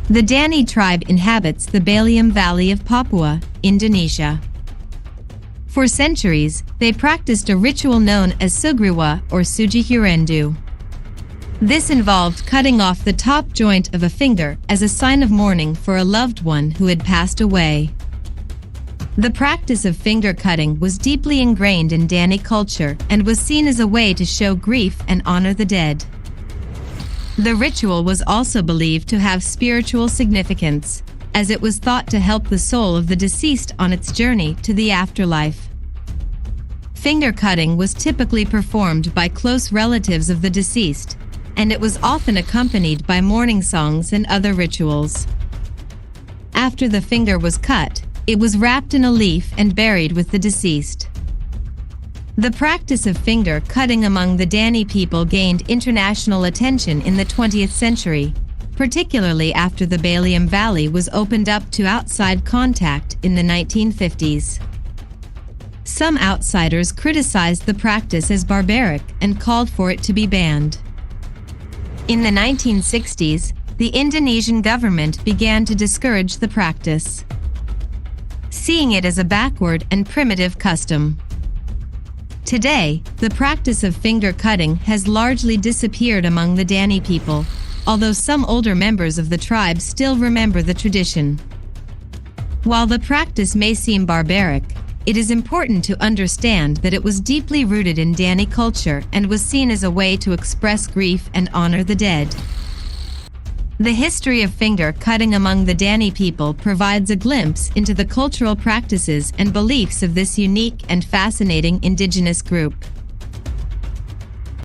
The Dani tribe inhabits the Balium Valley of Papua, Indonesia. For centuries, they practiced a ritual known as sugriwa or sujihirendu. This involved cutting off the top joint of a finger as a sign of mourning for a loved one who had passed away. The practice of finger cutting was deeply ingrained in Dani culture and was seen as a way to show grief and honor the dead. The ritual was also believed to have spiritual significance, as it was thought to help the soul of the deceased on its journey to the afterlife. Finger cutting was typically performed by close relatives of the deceased, and it was often accompanied by mourning songs and other rituals. After the finger was cut, it was wrapped in a leaf and buried with the deceased. The practice of finger cutting among the Dani people gained international attention in the 20th century, particularly after the Balium Valley was opened up to outside contact in the 1950s. Some outsiders criticized the practice as barbaric and called for it to be banned. In the 1960s, the Indonesian government began to discourage the practice, seeing it as a backward and primitive custom. Today, the practice of finger cutting has largely disappeared among the Dani people, although some older members of the tribe still remember the tradition. While the practice may seem barbaric, it is important to understand that it was deeply rooted in Dani culture and was seen as a way to express grief and honor the dead. The history of finger cutting among the Dani people provides a glimpse into the cultural practices and beliefs of this unique and fascinating indigenous group.